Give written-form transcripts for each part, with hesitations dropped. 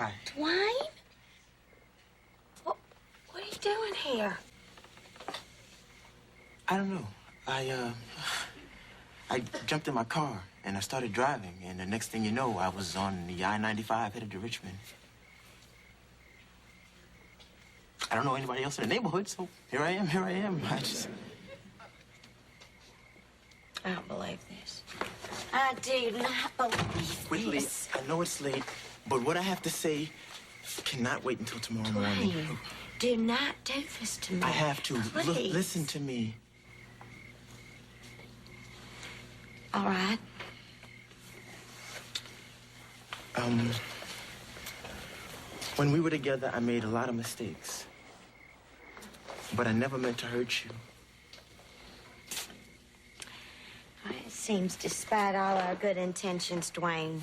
Hi. Dwayne? What are you doing here? I don't know. I jumped in my car and I started driving, and the next thing you know, I was on the I-95 headed to Richmond. I don't know anybody else in the neighborhood, so here I am. I don't believe this. I do not believe Whitley, this. I know it's late, but what I have to say cannot wait until tomorrow morning. Dwayne, do not do this to me. I have to. Please. Listen to me. All right. When we were together, I made a lot of mistakes. But I never meant to hurt you. It seems, despite all our good intentions, Dwayne,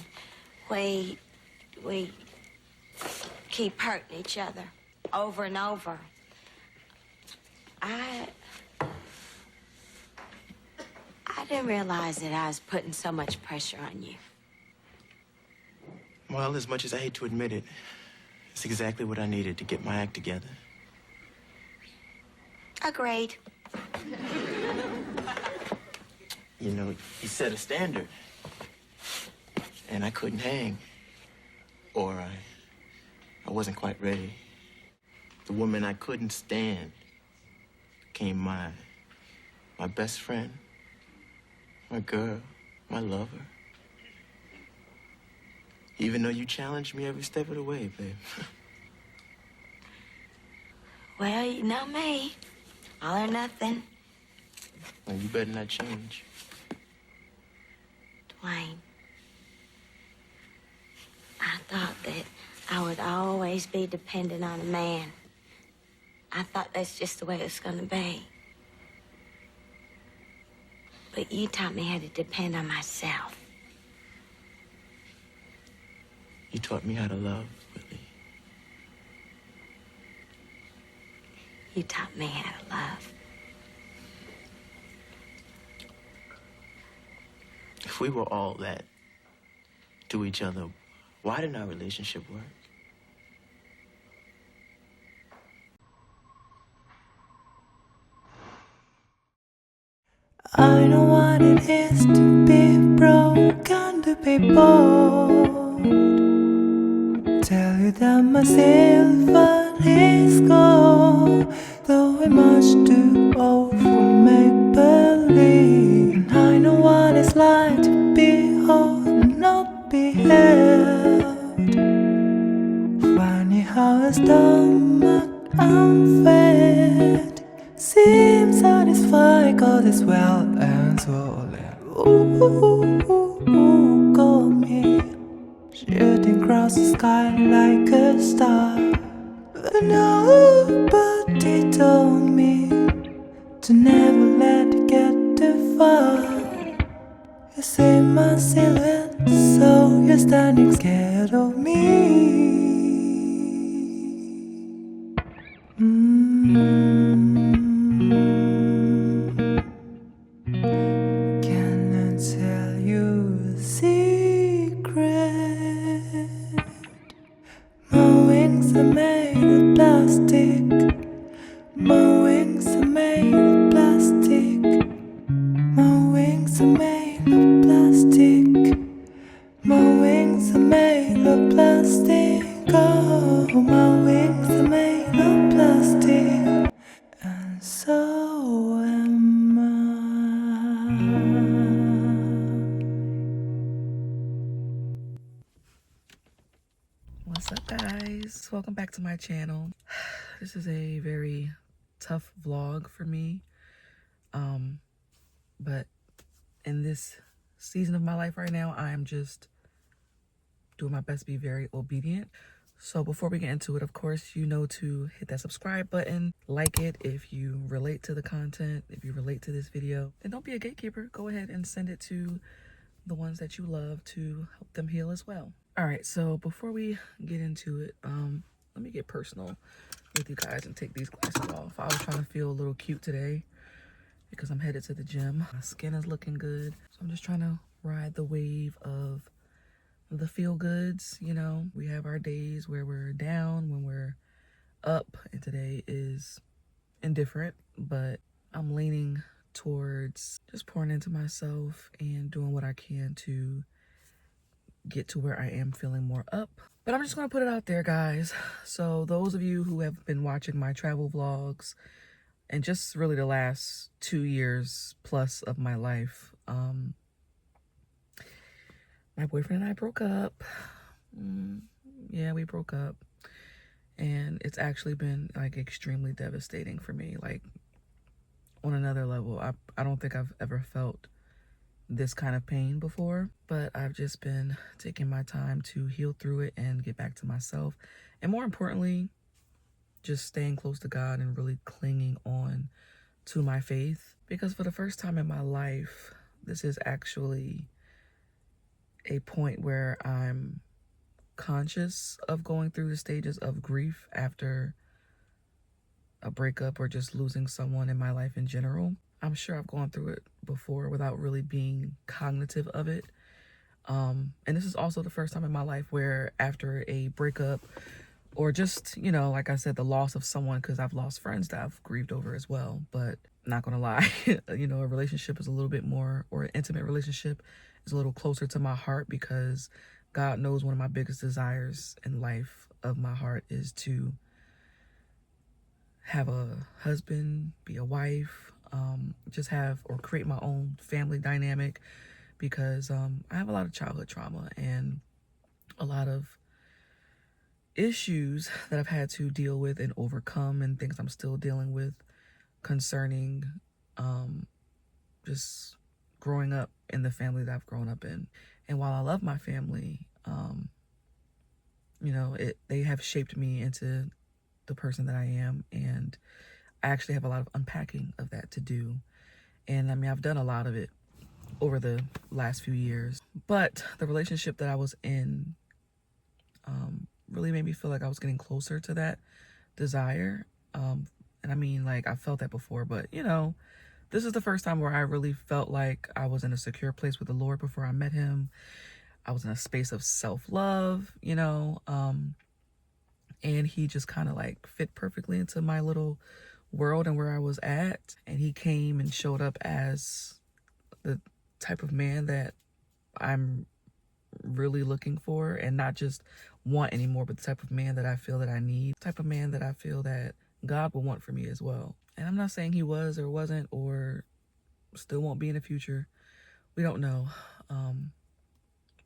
we keep hurting each other over and over. I didn't realize that I was putting so much pressure on you. Well, as much as I hate to admit it, it's exactly what I needed to get my act together. Agreed. You know, he set a standard. And I couldn't hang. Or I wasn't quite ready. The woman I couldn't stand became my best friend, my girl, my lover. Even though you challenged me every step of the way, babe. Well, you know me. All or nothing. Well, you better not change. Dwayne, I thought that I would always be dependent on a man. I thought that's just the way it was going to be. But you taught me how to depend on myself. You taught me how to love, Whitley. You taught me how to love. If we were all that to each other, why didn't our relationship work? I know what it is to be broken, to be bold. Tell you that my silver is gold, though I'm much too old for make-believe. And I know what it's like to be whole and not be held. Funny how a stomach unfed seems satisfied, 'cause it's well and swollen. Ooh, call me shooting across the sky like a star. But nobody told me to never let it get too far. You see my silhouette, so you're standing scared of me. Can I tell you a secret? My wings are made of plastic. My wings are made of plastic. My wings are made of plastic. My wings are made of plastic. Oh, my wings are made of plastic. And so am I. What's up, guys? Welcome back to my channel. This is a very tough vlog for me, but in this season of my life right now, I am just doing my best to be very obedient. So before we get into it, of course, you know to hit that subscribe button, like it if you relate to the content, if you relate to this video, and don't be a gatekeeper. Go ahead and send it to the ones that you love to help them heal as well. All right, so before we get into it, let me get personal with you guys and take these glasses off. I was trying to feel a little cute today because I'm headed to the gym. My skin is looking good, so I'm just trying to ride the wave of the feel goods. You know, we have our days where we're down, when we're up, and today is indifferent, but I'm leaning towards just pouring into myself and doing what I can to get to where I am feeling more up. But I'm just gonna put it out there, guys. So those of you who have been watching my travel vlogs and just really the last 2 years plus of my life, my boyfriend and I broke up. Yeah, we broke up, and it's actually been like extremely devastating for me, like on another level. I don't think I've ever felt this kind of pain before, but I've just been taking my time to heal through it and get back to myself, and more importantly, just staying close to God and really clinging on to my faith, because for the first time in my life, this is actually a point where I'm conscious of going through the stages of grief after a breakup or just losing someone in my life in general. I'm sure I've gone through it before without really being cognitive of it. And this is also the first time in my life where after a breakup, or just, you know, like I said, the loss of someone, because I've lost friends that I've grieved over as well. But not gonna lie, you know, a relationship is a little bit more, or an intimate relationship is a little closer to my heart, because God knows one of my biggest desires in life of my heart is to have a husband, be a wife, just have or create my own family dynamic, because I have a lot of childhood trauma and a lot of issues that I've had to deal with and overcome, and things I'm still dealing with concerning just growing up in the family that I've grown up in. And while I love my family, you know, they have shaped me into the person that I am, and I actually have a lot of unpacking of that to do. And I mean, I've done a lot of it over the last few years, but the relationship that I was in really made me feel like I was getting closer to that desire. And I mean, like, I felt that before, but you know, this is the first time where I really felt like I was in a secure place with the Lord before I met him. I was in a space of self-love, you know, and he just kind of like fit perfectly into my little world and where I was at. And he came and showed up as the type of man that I'm really looking for, and not just want anymore, but the type of man that I feel that I need, the type of man that I feel that God will want for me as well. And I'm not saying he was or wasn't or still won't be in the future. We don't know.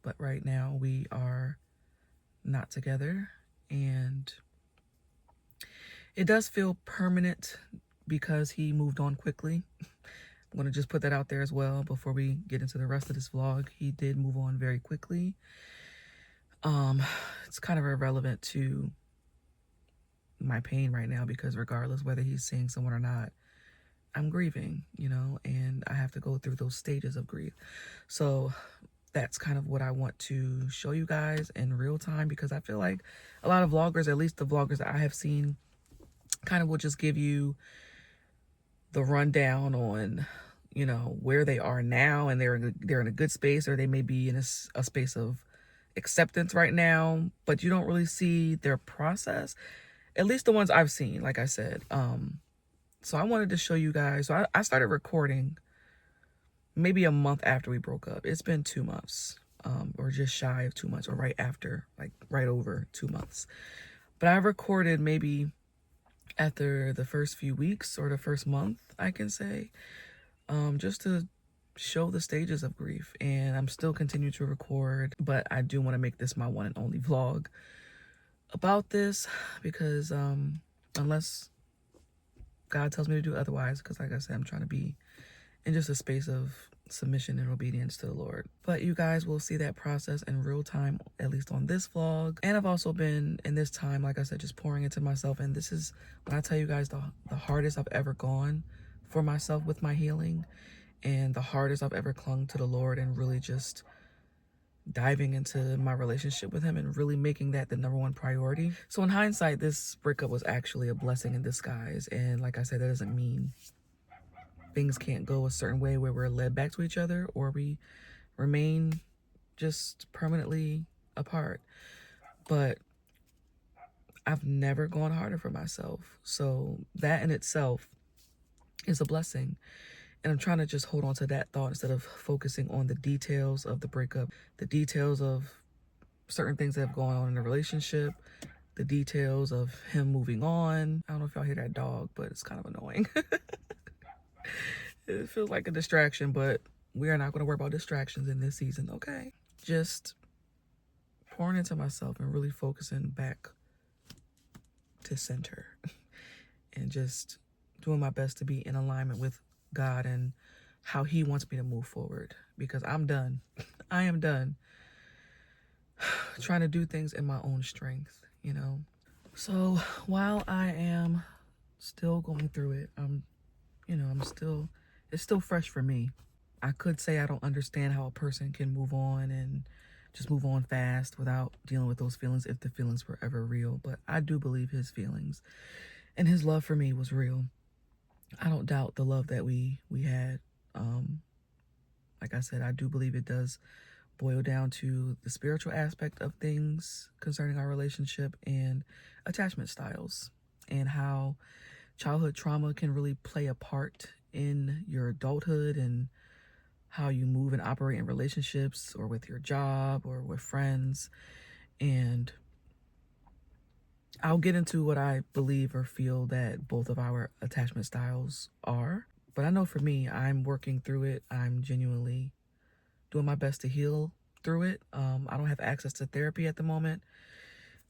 But right now we are not together, and it does feel permanent because he moved on quickly. I'm going to just put that out there as well before we get into the rest of this vlog. He did move on very quickly. It's kind of irrelevant to my pain right now, because regardless whether he's seeing someone or not, I'm grieving, you know, and I have to go through those stages of grief. So that's kind of what I want to show you guys in real time, because I feel like a lot of vloggers, at least the vloggers that I have seen, kind of will just give you the rundown on, you know, where they are now, and they're in a good space, or they may be in a space of acceptance right now, but you don't really see their process, at least the ones I've seen, like I said. So I wanted to show you guys. So I started recording maybe a month after we broke up. It's been 2 months, or just shy of 2 months, or right after, like right over 2 months. But I recorded maybe after the first few weeks, or the first month, I can say, just to show the stages of grief. And I'm still continuing to record, but I do want to make this my one and only vlog about this, because unless God tells me to do otherwise, because like I said, I'm trying to be in just a space of submission and obedience to the Lord. But you guys will see that process in real time, at least on this vlog. And I've also been in this time, like I said, just pouring into myself. And this is, when I tell you guys, the hardest I've ever gone for myself with my healing, and the hardest I've ever clung to the Lord, and really just diving into my relationship with him and really making that the #1 priority. So in hindsight, this breakup was actually a blessing in disguise. And like I said, that doesn't mean things can't go a certain way where we're led back to each other, or we remain just permanently apart. But I've never gone harder for myself. So that in itself is a blessing. And I'm trying to just hold on to that thought instead of focusing on the details of the breakup, the details of certain things that have gone on in the relationship, the details of him moving on. I don't know if y'all hear that dog, but it's kind of annoying. It feels like a distraction, but we are not going to worry about distractions in this season, okay? Just pouring into myself and really focusing back to center and just doing my best to be in alignment with God and how he wants me to move forward, because I'm done. I am done trying to do things in my own strength, you know? So while I am still going through it, it's still fresh for me. I could say I don't understand how a person can move on and just move on fast without dealing with those feelings if the feelings were ever real. But I do believe his feelings and his love for me was real. I don't doubt the love that we had. Like I said, I do believe it does boil down to the spiritual aspect of things concerning our relationship and attachment styles and how childhood trauma can really play a part in your adulthood and how you move and operate in relationships or with your job or with friends. And I'll get into what I believe or feel that both of our attachment styles are. But I know for me, I'm working through it. I'm genuinely doing my best to heal through it. I don't have access to therapy at the moment.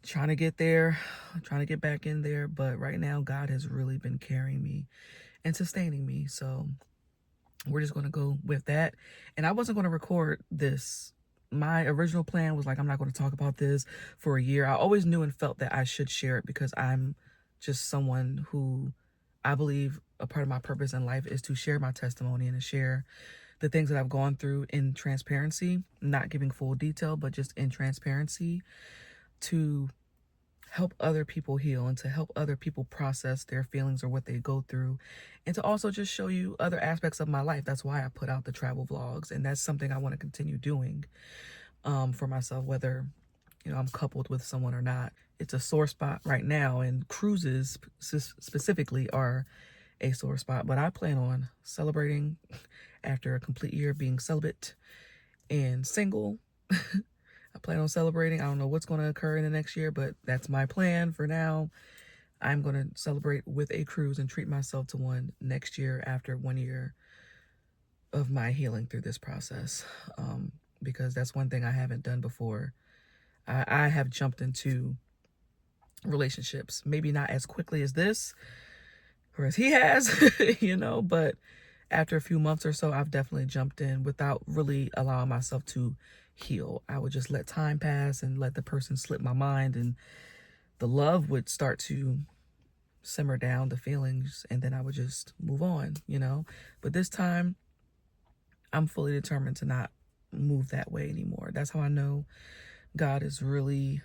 Trying to get there, trying to get back in there. But right now, God has really been carrying me and sustaining me. So we're just going to go with that. And I wasn't going to record this. My original plan was like, I'm not going to talk about this for a year. I always knew and felt that I should share it because I'm just someone who I believe a part of my purpose in life is to share my testimony and to share the things that I've gone through in transparency, not giving full detail, but just in transparency to help other people heal and to help other people process their feelings or what they go through, and to also just show you other aspects of my life. That's why I put out the travel vlogs, and that's something I want to continue doing for myself, whether I'm coupled with someone or not. It's a sore spot right now, and cruises specifically are a sore spot, but I plan on celebrating after a complete year of being celibate and single. I plan on celebrating. I don't know what's going to occur in the next year, but that's my plan for now. I'm going to celebrate with a cruise and treat myself to one next year after 1 year of my healing through this process, because that's one thing I haven't done before. I have jumped into relationships, maybe not as quickly as this or as he has, but after a few months or so, I've definitely jumped in without really allowing myself to heal. I would just let time pass and let the person slip my mind, and the love would start to simmer down, the feelings, and then I would just move on, But this time, I'm fully determined to not move that way anymore. That's how I know God is really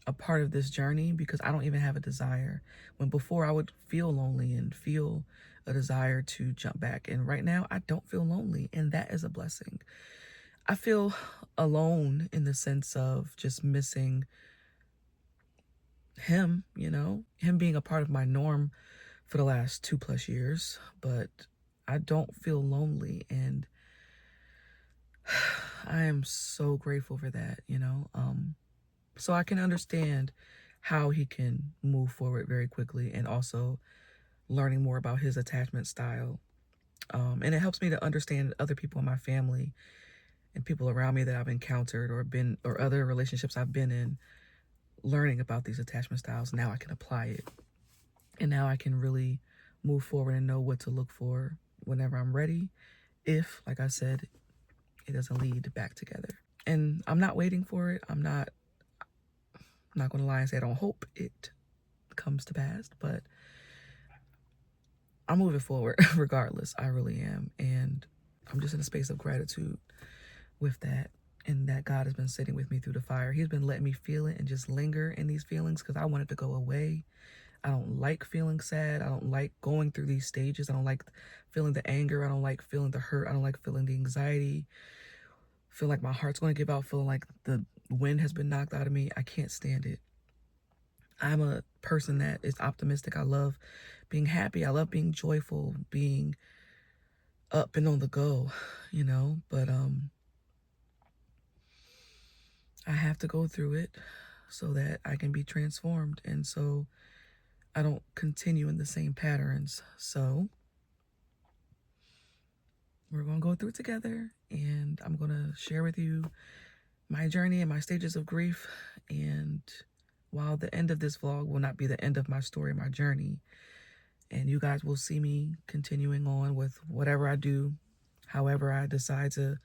a part of this journey, because I don't even have a desire. When before I would feel lonely and feel a desire to jump back. And right now I don't feel lonely, and that is a blessing. I feel alone in the sense of just missing him, him being a part of my norm for the last 2+ years, but I don't feel lonely, and I am so grateful for that, so I can understand how he can move forward very quickly, and also learning more about his attachment style. And it helps me to understand other people in my family and people around me that I've encountered or other relationships I've been in, learning about these attachment styles. Now I can apply it. And now I can really move forward and know what to look for whenever I'm ready. If, like I said, it doesn't lead back together. And I'm not waiting for it. I'm not going to lie and say I don't hope it comes to pass, but I'm moving forward regardless. I really am. And I'm just in a space of gratitude with that, and that God has been sitting with me through the fire. He's been letting me feel it and just linger in these feelings, because I want it to go away. I don't like feeling sad. I don't like going through these stages. I don't like feeling the anger. I don't like feeling the hurt. I don't like feeling the anxiety, feel like my heart's going to give out, feeling like the wind has been knocked out of me. I can't stand it. I'm a person that is optimistic. I love being happy. I love being joyful, being up and on the go, you know, but I have to go through it so that I can be transformed, and so I don't continue in the same patterns. So we're going to go through it together, and I'm going to share with you my journey and my stages of grief. And while the end of this vlog will not be the end of my story, my journey, and you guys will see me continuing on with whatever I do, however I decide to,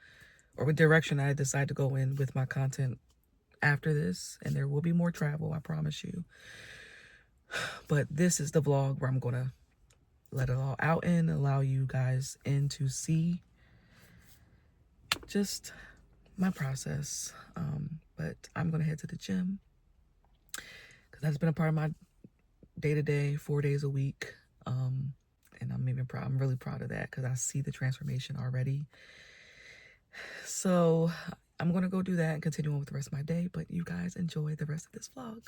or what direction I decide to go in with my content after this. And there will be more travel, I promise you. But this is the vlog where I'm going to let it all out and allow you guys in to see just my process. But I'm going to head to the gym because that's been a part of my day-to-day, 4 days a week. And I'm really proud of that because I see the transformation already. So I'm going to go do that and continue on with the rest of my day, but you guys enjoy the rest of this vlog.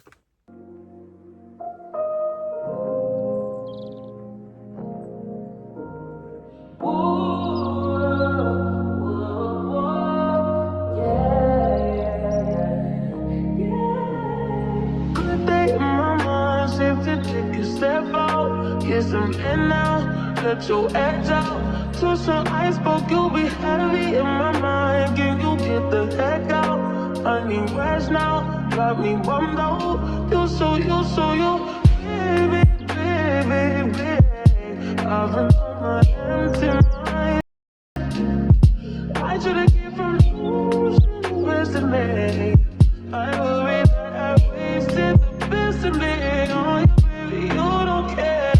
Good day in my mind, safe to take a step out. Get some air now, let your edge out. To some iceberg, you'll be heavy in my mind. Can you get the heck out? I need rest now, got me bummed out. You baby, baby, baby. I've been on my empty mind. I should've came from you, rest in me. I worry that I wasted the best of me. Oh, you, baby, you don't care.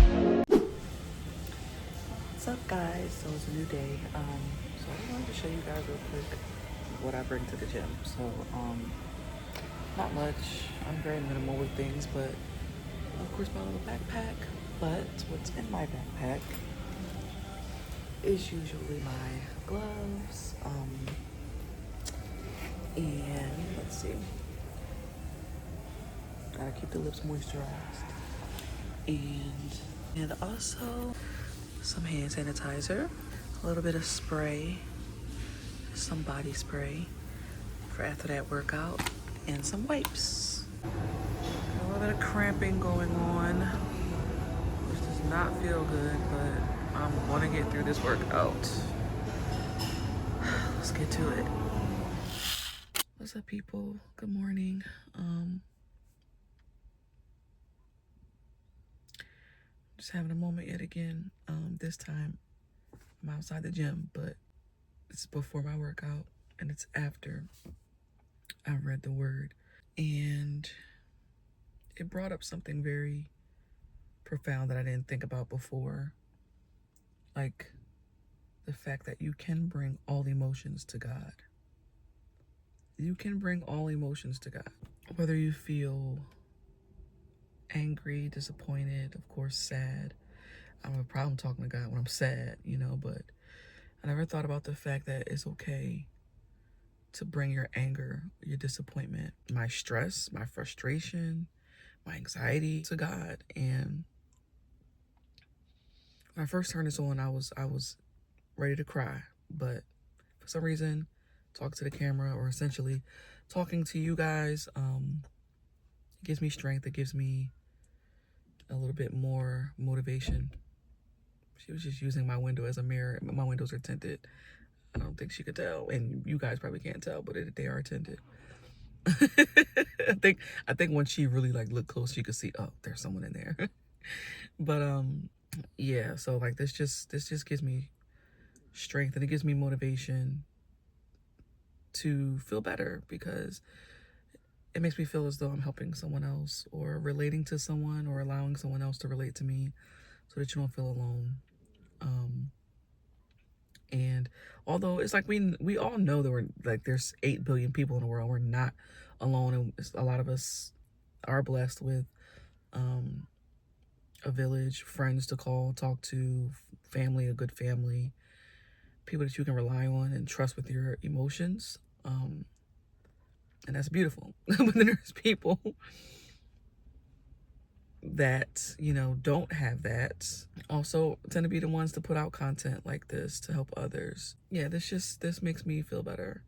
What's up, guys? So it's a new day. So I wanted to show you guys real quick what I bring to the gym. So not much. I'm very minimal with things, but of course my little backpack. But what's in my backpack is usually my gloves. And let's see. Gotta keep the lips moisturized. And also some hand sanitizer, a little bit of spray, some body spray for after that workout, and some wipes. A little bit of cramping going on, which does not feel good, but I'm gonna get through this workout. Let's get to it. What's up, people? Good morning. Just having a moment yet again. This time I'm outside the gym, but it's before my workout and it's after I've read the word. And it brought up something very profound that I didn't think about before. Like the fact that you can bring all emotions to God. You can bring all emotions to God. Whether you feel angry, disappointed, of course, sad. I don't have a problem talking to God when I'm sad, you know, but I never thought about the fact that it's okay to bring your anger, your disappointment, my stress, my frustration, my anxiety to God. And when I first turned this on, I was ready to cry, but for some reason, talking to the camera, or essentially talking to you guys, it gives me strength. It gives me a little bit more motivation. She was just using my window as a mirror. My windows are tinted. I don't think she could tell, and you guys probably can't tell, but they are tinted. I think when she really like looked close, you could see, oh, there's someone in there. But yeah, so like this just gives me strength, and it gives me motivation to feel better, because it makes me feel as though I'm helping someone else, or relating to someone, or allowing someone else to relate to me, so that you don't feel alone. And although it's like we all know that there's 8 billion people in the world, we're not alone, and a lot of us are blessed with a village, friends to call, talk to, family, a good family, people that you can rely on and trust with your emotions. And that's beautiful. But then there's people that, you know, don't have that, also tend to be the ones to put out content like this to help others. Yeah, this makes me feel better,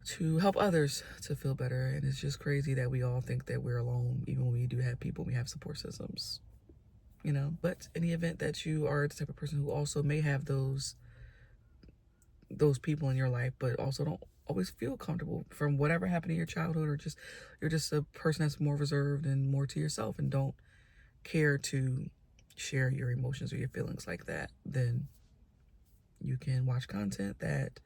to help others to feel better. And it's just crazy that we all think that we're alone, even when we do have people, we have support systems, you know. But in the event that you are the type of person who also may have those people in your life, but also don't always feel comfortable from whatever happened in your childhood, or just you're just a person that's more reserved and more to yourself and don't care to share your emotions or your feelings like that, then you can watch content that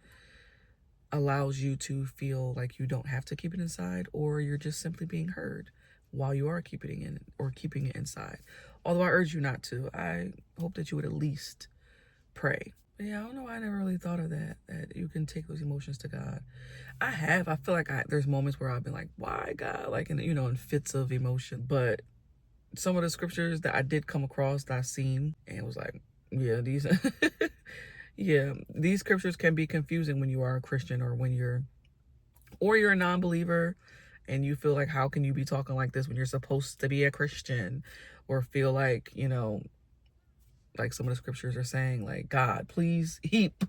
allows you to feel like you don't have to keep it inside, or you're just simply being heard while you are keeping it inside. Although I urge you not to. I hope that you would at least pray. Yeah, I don't know. I never really thought of that you can take those emotions to God. I feel like there's moments where I've been like, why God? Like, in fits of emotion. But some of the scriptures that I did come across that I've seen, and it was like, yeah, these scriptures can be confusing when you are a Christian, or you're a non-believer, and you feel like, how can you be talking like this when you're supposed to be a Christian? Or feel like, like some of the scriptures are saying, like, God, please heap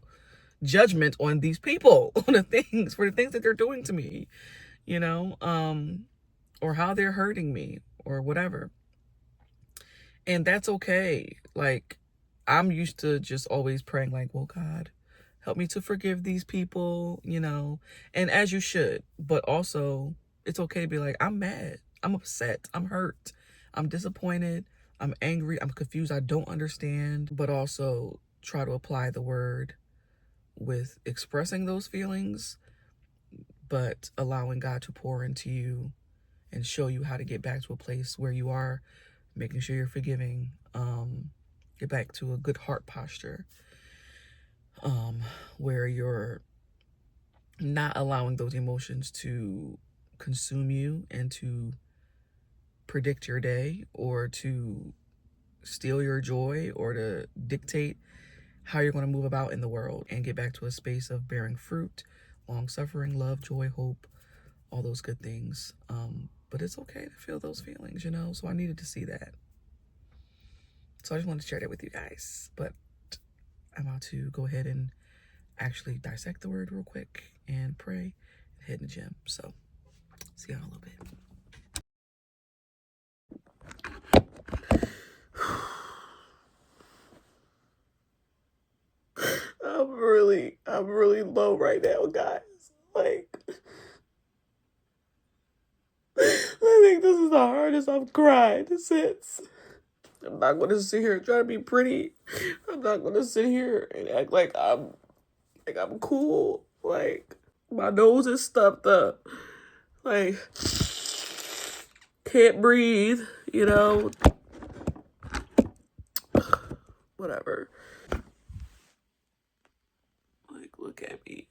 judgment on these people, for the things that they're doing to me, or how they're hurting me, or whatever. And that's okay. Like, I'm used to just always praying like, well, God, help me to forgive these people, and as you should. But also, it's okay to be like, I'm mad, I'm upset, I'm hurt, I'm disappointed, I'm angry, I'm confused, I don't understand. But also try to apply the word with expressing those feelings, but allowing God to pour into you and show you how to get back to a place where you are making sure you're forgiving, get back to a good heart posture, where you're not allowing those emotions to consume you and to predict your day, or to steal your joy, or to dictate how you're going to move about in the world, and get back to a space of bearing fruit, long-suffering, love, joy, hope, all those good things. But it's okay to feel those feelings, so I needed to see that. So I just wanted to share that with you guys. But I'm about to go ahead and actually dissect the word real quick and pray and head in the gym. So see y'all in a little bit. I'm really low right now, guys. Like, I think this is the hardest I've cried since. I'm not going to sit here and try to be pretty. I'm not going to sit here and act like I'm cool. Like, my nose is stuffed up. Like, can't breathe, Whatever. Like, look at me.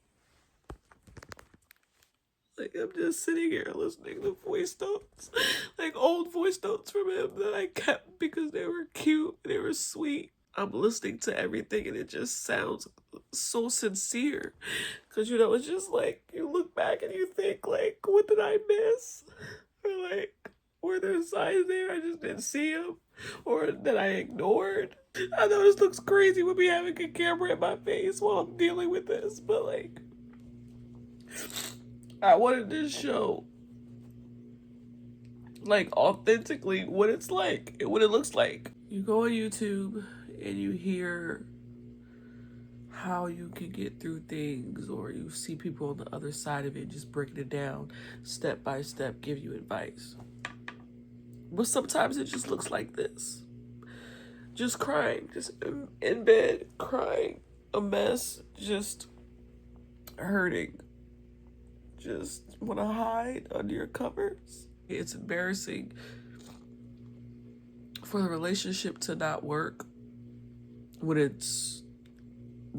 Like, I'm just sitting here listening to voice notes, like old voice notes from him that I kept because they were cute, they were sweet. I'm listening to everything and it just sounds so sincere. Because, it's just like, you look back and you think, like, what did I miss? Or, like, were there signs there I just didn't see them? Or that I ignored? I know this looks crazy with me having a camera in my face while I'm dealing with this, but, like, I wanted to show, like, authentically what it's like and what it looks like. You go on YouTube and you hear how you can get through things, or you see people on the other side of it just breaking it down step by step, give you advice. But sometimes it just looks like this. Just crying, just in bed, crying, a mess, just hurting. Just want to hide under your covers. It's embarrassing for the relationship to not work when it's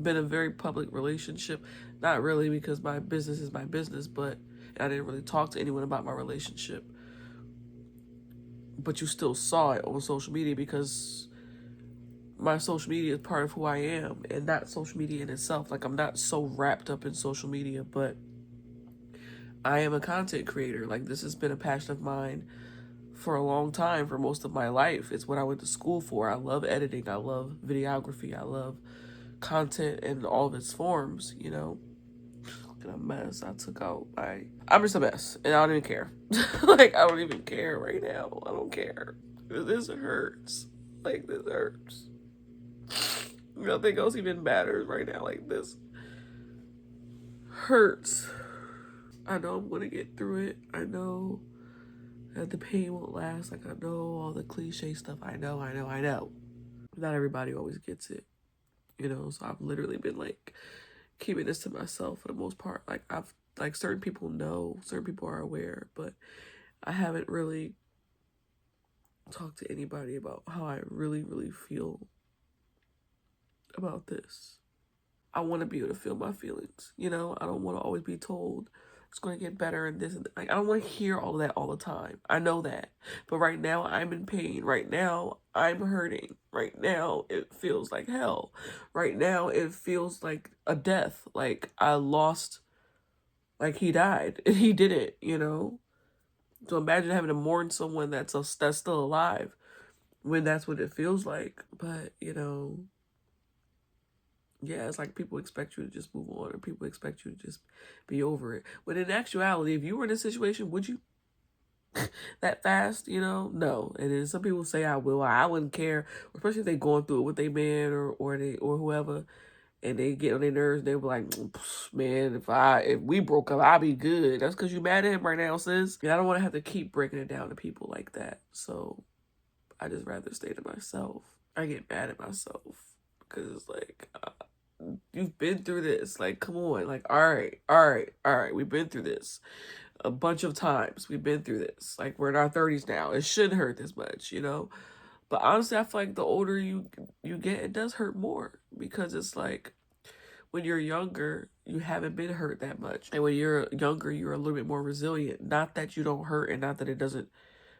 been a very public relationship. Not really, because my business is my business, but I didn't really talk to anyone about my relationship. But you still saw it on social media because my social media is part of who I am, and not social media in itself. Like, I'm not so wrapped up in social media, but I am a content creator. Like, this has been a passion of mine for a long time, for most of my life. It's what I went to school for. I love editing. I love videography. I love content in all of its forms, you know. Look at a mess I took out. I'm just a mess, and I don't even care. Like, I don't even care right now. I don't care. This hurts. Like, this hurts. Nothing else even matters right now. Like, this hurts. I know I'm gonna get through it. I know that the pain won't last. Like, I know all the cliche stuff. I know. Not everybody always gets it, you know? So I've literally been, like, keeping this to myself for the most part. Like, certain people know, certain people are aware, but I haven't really talked to anybody about how I really, really feel about this. I want to be able to feel my feelings, you know? I don't want to always be told it's going to get better and this and that. Like, I don't want to hear all of that all the time. I know that. But right now, I'm in pain. Right now, I'm hurting. Right now, it feels like hell. Right now, it feels like a death. Like, I lost, like, he died. And he didn't, you know? So imagine having to mourn someone that's still alive when that's what it feels like. But, you know, yeah, it's like people expect you to just move on, or people expect you to just be over it. But in actuality, if you were in this situation, would you that fast, you know? No. And then some people say I will. I wouldn't care, especially if they're going through it with their man or whoever, and they get on their nerves. They'll be like, man, if we broke up, I'll be good. That's because you mad at him right now, sis. And I don't want to have to keep breaking it down to people like that. So I just rather stay to myself. I get mad at myself because it's like, you've been through this. Like, come on. Like, all right. We've been through this a bunch of times. We've been through this. Like, we're in our 30s now. It shouldn't hurt this much, you know? But honestly, I feel like the older you get, it does hurt more, because it's like when you're younger, you haven't been hurt that much. And when you're younger, you're a little bit more resilient. Not that you don't hurt and not that it doesn't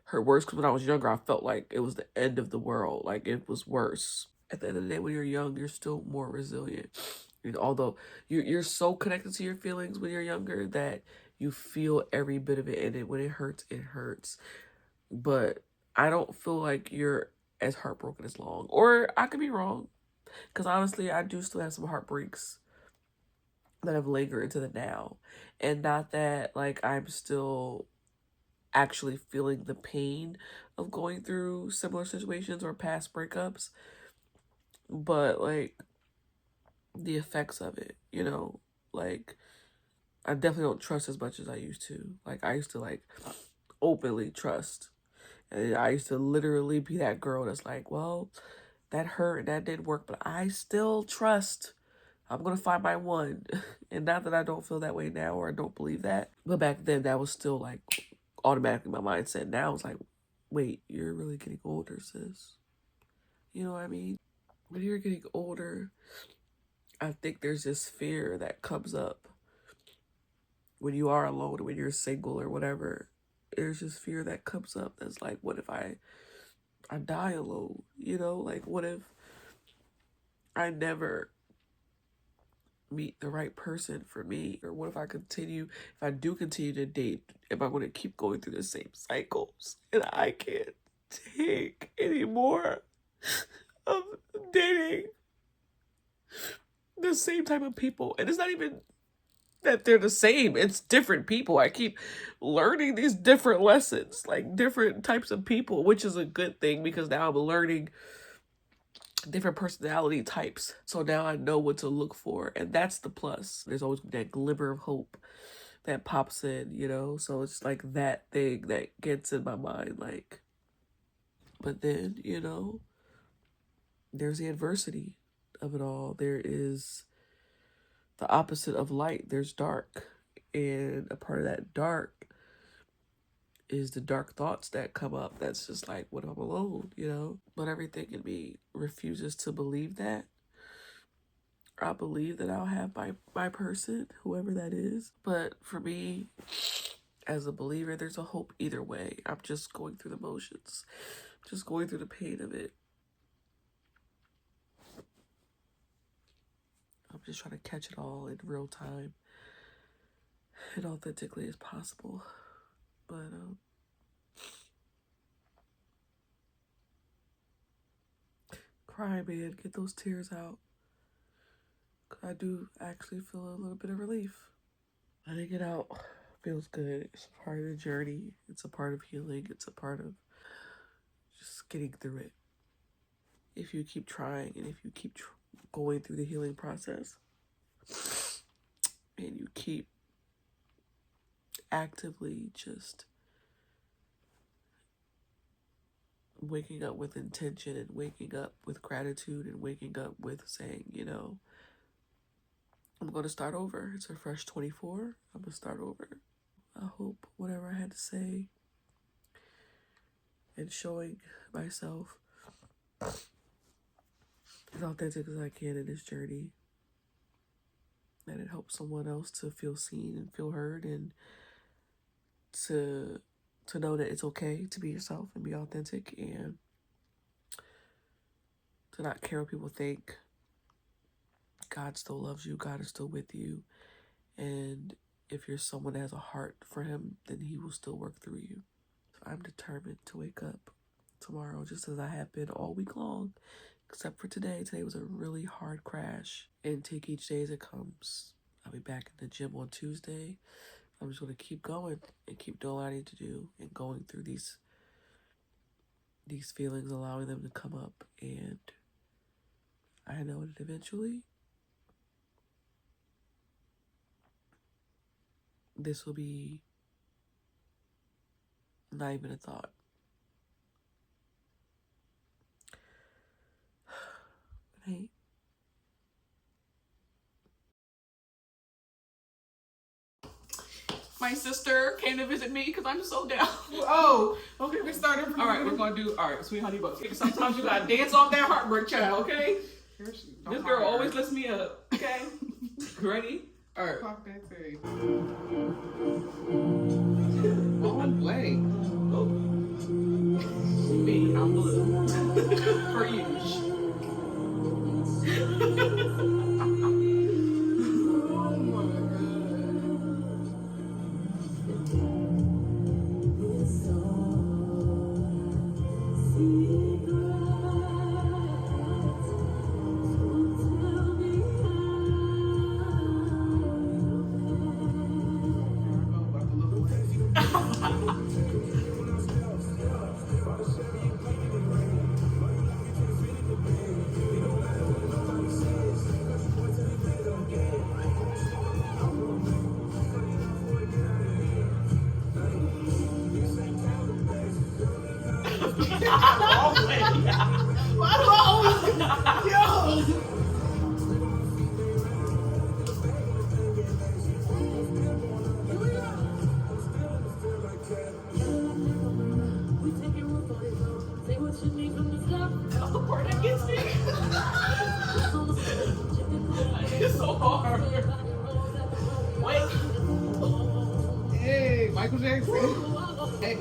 hurt worse, because when I was younger, I felt like it was the end of the world. Like, it was worse. At the end of the day, when you're young, you're still more resilient. And although you're so connected to your feelings when you're younger that you feel every bit of it. And when it hurts, it hurts. But I don't feel like you're as heartbroken as long. Or I could be wrong. Because honestly, I do still have some heartbreaks that have lingered into the now. And not that, like, I'm still actually feeling the pain of going through similar situations or past breakups, but like the effects of it, you know? Like, I definitely don't trust as much as I used to. Like, I used to, like, openly trust, and I used to literally be that girl that's like, well, that hurt and that didn't work, but I still trust. I'm gonna find my one. And not that I don't feel that way now, or I don't believe that, but back then that was still like automatically my mindset. Now it's like, wait, you're really getting older, sis. You know what I mean? When you're getting older, I think there's this fear that comes up when you are alone, when you're single or whatever. There's this fear that comes up that's like, what if I die alone? You know, like, what if I never meet the right person for me? Or what if if I do continue to date, am I going to keep going through the same cycles? And I can't take any more of dating the same type of people. And it's not even that they're the same, it's different people. I keep learning these different lessons, like different types of people, which is a good thing, because now I'm learning different personality types. So now I know what to look for, and that's the plus. There's always that glimmer of hope that pops in, you know? So it's like that thing that gets in my mind, like, but then, you know, there's the adversity of it all. There is the opposite of light. There's dark. And a part of that dark is the dark thoughts that come up. That's just like, what if I'm alone, you know? But everything in me refuses to believe that. I believe that I'll have my person, whoever that is. But for me, as a believer, there's a hope either way. I'm just going through the motions. Just going through the pain of it. just trying to catch it all in real time and authentically as possible. But cry, man, get those tears out. I do actually feel a little bit of relief. Letting it out feels good. It's a part of the journey. It's a part of healing. It's a part of just getting through it. If you keep trying and if you keep going through the healing process and you keep actively just waking up with intention and waking up with gratitude and waking up with saying, you know, I'm going to start over. It's a fresh 24. I'm going to start over. I hope whatever I had to say and showing myself as authentic as I can in this journey, that it helps someone else to feel seen and feel heard, and to know that it's okay to be yourself and be authentic, and to not care what people think. God still loves you. God is still with you. And if you're someone that has a heart for him, then he will still work through you. I'm determined to wake up tomorrow just as I have been all week long, except for today. Today was a really hard crash, and take each day as it comes. I'll be back in the gym on Tuesday. I'm just going to keep going and keep doing what I need to do and going through these feelings, allowing them to come up. And I know that eventually this will be not even a thought. Good night. My sister came to visit me because I'm so down. Oh, okay, we started from All right, we're going to do, all right, Sweet Honey Bucks. Sometimes you got to dance off that heartbreak, child, okay? This girl always lifts me up, okay? Ready? All right. Pop that thing. One way. Oh. Me, I'm blue. For you. It's so hard. Wait. Hey, Michael Jackson. Hey.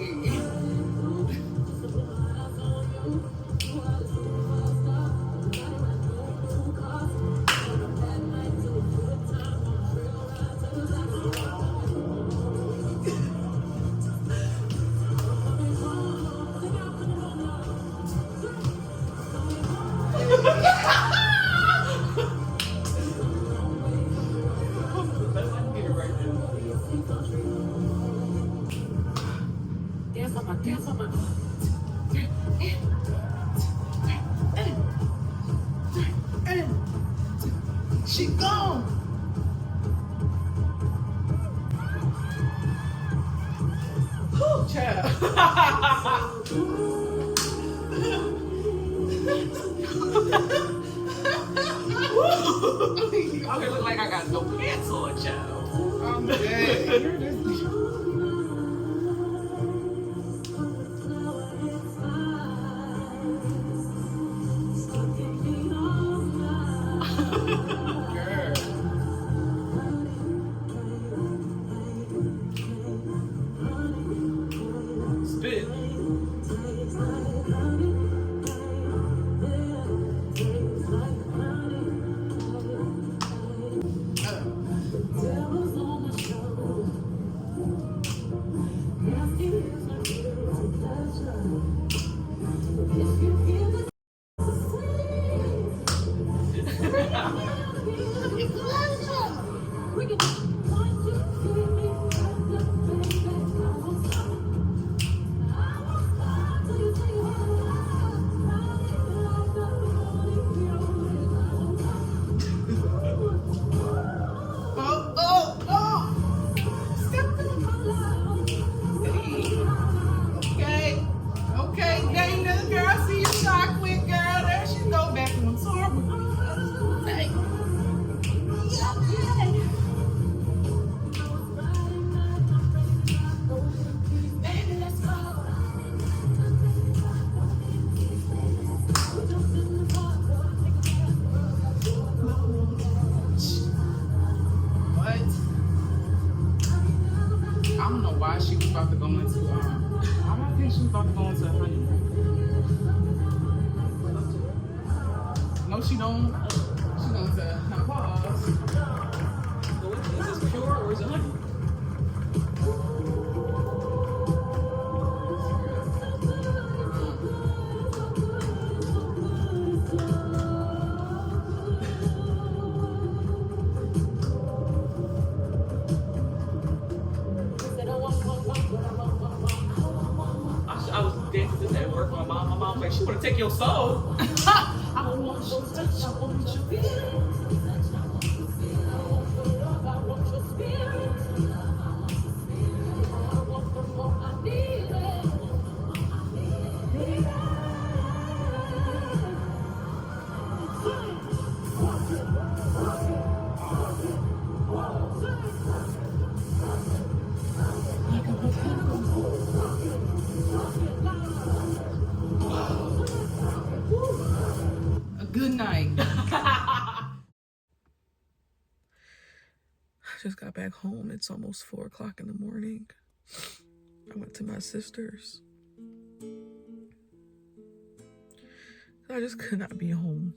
She gone. Whew, child. I look like I got no pants on, child. I'm dead. don't know why she was about to go into, why do I think she was about to go into a honeymoon? No, she don't. She going to pause. Is this pure or is it honey? I was dancing this at work. My mom was like, she want to take your soul. I want you to touch, I want you to feel. A good night. I just got back home. It's almost 4 o'clock in the morning. I went to my sister's. I just could not be home.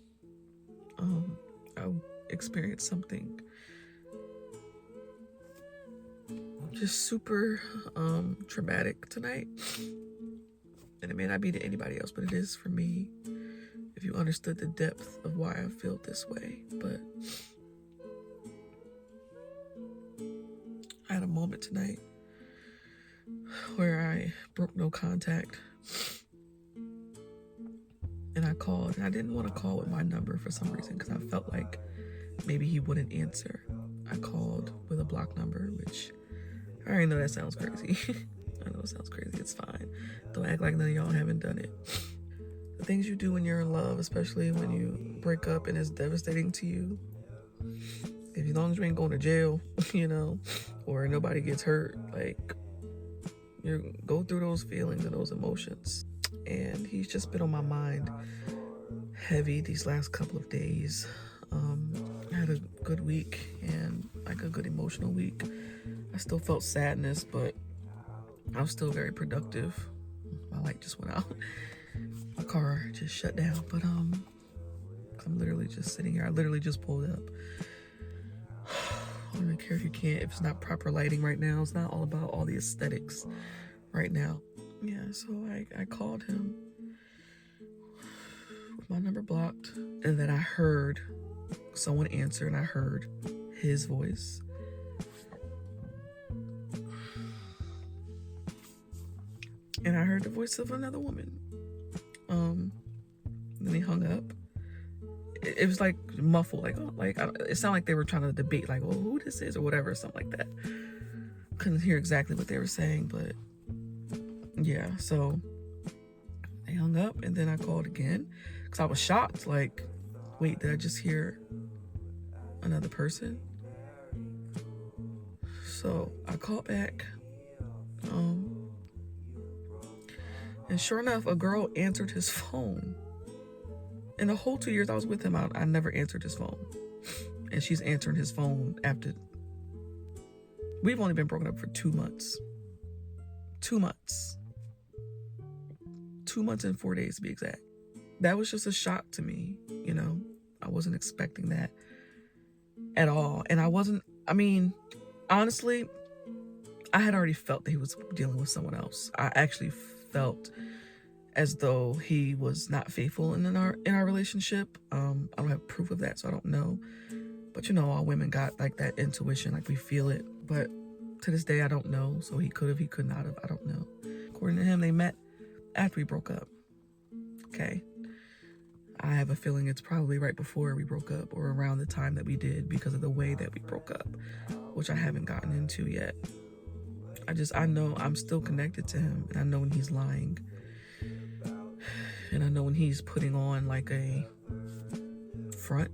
I experienced something just super traumatic tonight. And it may not be to anybody else, but it is for me. If you understood the depth of why I feel this way. But I had a moment tonight where I broke no contact. And I called, and I didn't want to call with my number for some reason because I felt like maybe he wouldn't answer. I called with a block number, which I already know that sounds crazy. I know it sounds crazy. It's fine. Don't act like none of y'all haven't done it. The things you do when you're in love, especially when you break up and it's devastating to you. As long as you ain't going to jail, you know, or nobody gets hurt, like, you go through those feelings and those emotions. And he's just been on my mind heavy these last couple of days. I had a good week and like a good emotional week. I still felt sadness, but I was still very productive. My light just went out. My car just shut down, but I'm literally just sitting here. I literally just pulled up. I don't even care if you can't, if it's not proper lighting right now. It's not all about all the aesthetics right now. Yeah, so I called him with my number blocked, and then I heard someone answer, and I heard his voice. And I heard the voice of another woman. Then he hung up. It was like muffled, it sounded like they were trying to debate, like, oh, who this is or whatever, something like that. Couldn't hear exactly what they were saying, but yeah, so they hung up, and then I called again because I was shocked. Like, wait, did I just hear another person? So I called back, and sure enough, a girl answered his phone. In the whole 2 years I was with him, I never answered his phone, and she's answering his phone after. We've only been broken up for 2 months. 2 months. 2 months and 4 days to be exact. That was just a shock to me, you know. I wasn't expecting that at all. And honestly, I had already felt that he was dealing with someone else. I actually felt as though he was not faithful in our relationship. I don't have proof of that, so I don't know. But you know, all women got like that intuition, like we feel it. But to this day, I don't know. So he could have, he could not have, I don't know. According to him, they met after we broke up. Okay. I have a feeling it's probably right before we broke up or around the time that we did because of the way that we broke up, which I haven't gotten into yet. I know I'm still connected to him, and I know when he's lying. And I know when he's putting on like a front,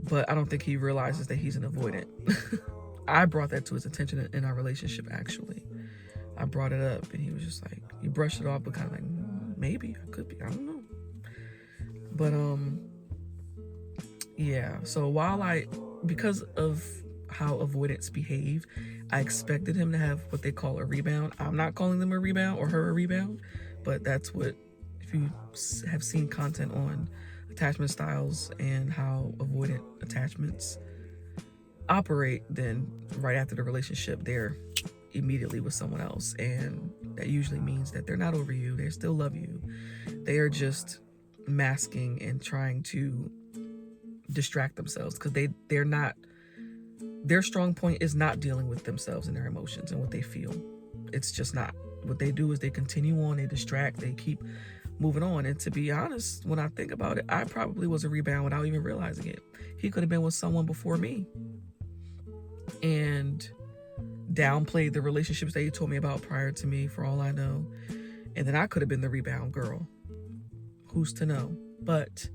but I don't think he realizes that he's an avoidant. I brought that to his attention in our relationship, actually. I brought it up, and he was just like, he brushed it off, but kind of like, maybe, I could be, I don't know. But, yeah, so because of how avoidants behave, I expected him to have what they call a rebound. I'm not calling them a rebound or her a rebound, but that's what, if you have seen content on attachment styles and how avoidant attachments operate, then right after the relationship, they're immediately with someone else. And that usually means that they're not over you. They still love you. They are just masking and trying to distract themselves because they're not, their strong point is not dealing with themselves and their emotions and what they feel. It's just not. What they do is they continue on, they distract, they keep moving on. And to be honest, when I think about it, I probably was a rebound without even realizing it. He could have been with someone before me and downplayed the relationships that he told me about prior to me, for all I know. And then I could have been the rebound girl. Who's to know? But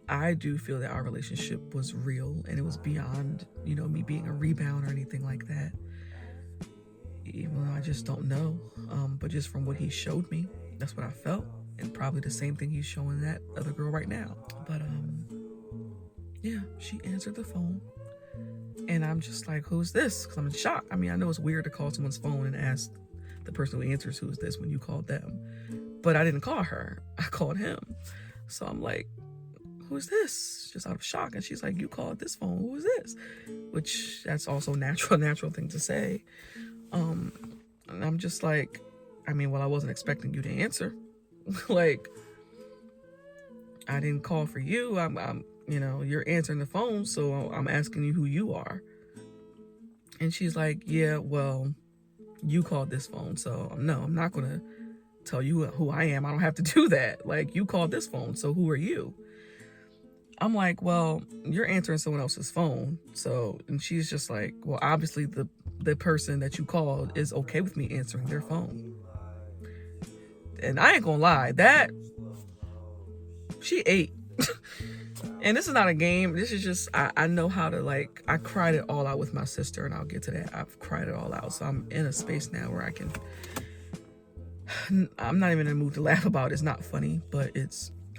I do feel that our relationship was real and it was beyond, me being a rebound or anything like that. Even though I just don't know. But just from what he showed me, that's what I felt. And probably the same thing he's showing that other girl right now. But yeah, she answered the phone. And I'm just like, who's this? Because I'm in shock. I mean, I know it's weird to call someone's phone and ask the person who answers who's this when you called them. But I didn't call her. I called him. So I'm like, who's this? Just out of shock. And she's like, you called this phone. Who is this? Which that's also natural thing to say. And I'm just like, I wasn't expecting you to answer. Like, I didn't call for you. I'm you're answering the phone, so I'm asking you who you are. And she's like, yeah, well, you called this phone, so no, I'm not gonna tell you who I am. I don't have to do that. Like, you called this phone, so who are you? I'm like, well, you're answering someone else's phone. So, and she's just like, well, obviously the person that you called is okay with me answering their phone. And I ain't gonna lie, that she ate. And this is not a game. This is just, I know how to, like, I cried it all out with my sister, and I'll get to that. I've cried it all out. So I'm in a space now where I'm not even in a mood to laugh about it. It's not funny, but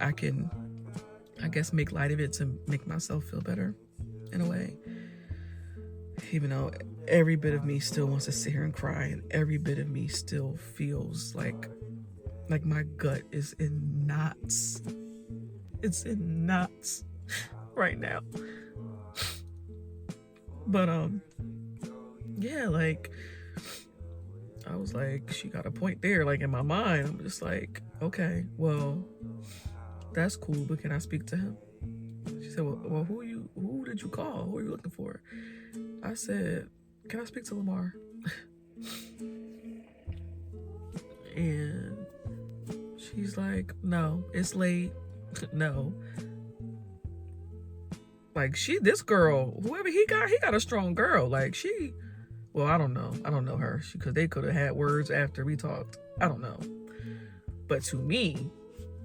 I can, I guess, make light of it to make myself feel better in a way. Even though every bit of me still wants to sit here and cry, and every bit of me still feels like my gut is in knots. It's in knots right now. But yeah, like, I was like, she got a point there. Like, in my mind, I'm just like, okay, well, that's cool, but can I speak to him? She said, well, who did you call? Who are you looking for? I said, can I speak to Lamar? And she's like, no, it's late. No. Like, this girl, whoever he got a strong girl. Like, well, I don't know her, because they could have had words after we talked. I don't know. But to me,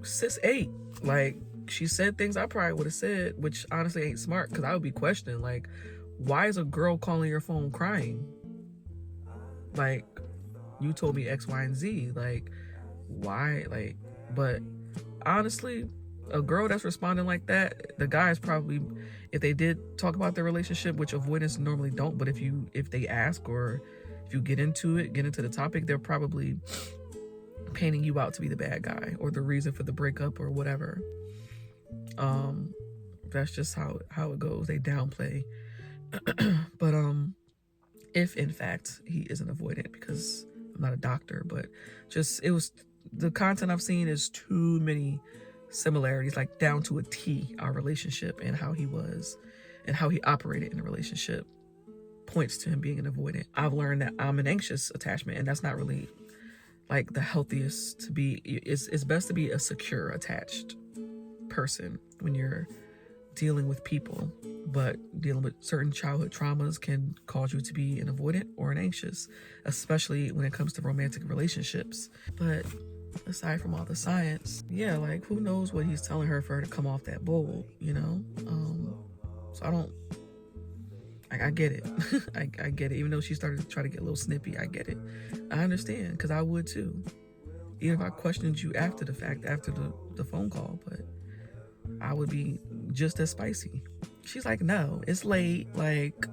sis ate. Like, she said things I probably would have said, which honestly ain't smart, because I would be questioning, like, why is a girl calling your phone crying? Like, you told me X, Y, and Z. Like, why? Like, but honestly, a girl that's responding like that, the guy is probably, if they did talk about their relationship, which avoidance normally don't, but if they ask, or if you get into the topic, they're probably painting you out to be the bad guy or the reason for the breakup or whatever. That's just how it goes. They downplay. But if in fact he is an avoidant, because I'm not a doctor, but just, the content I've seen is too many similarities, like down to a T, our relationship and how he was and how he operated in a relationship points to him being an avoidant. I've learned that I'm an anxious attachment, and that's not really like the healthiest to be. It's best to be a secure attached person when you're dealing with people, but dealing with certain childhood traumas can cause you to be an avoidant or an anxious, especially when it comes to romantic relationships. But aside from all the science, yeah, like, who knows what he's telling her for her to come off that bold, So I get it. I get it. Even though she started to try to get a little snippy, I get it. I understand, because I would too. Even if I questioned you after the fact, after the phone call, but I would be just as spicy. She's like, no, it's late. Like,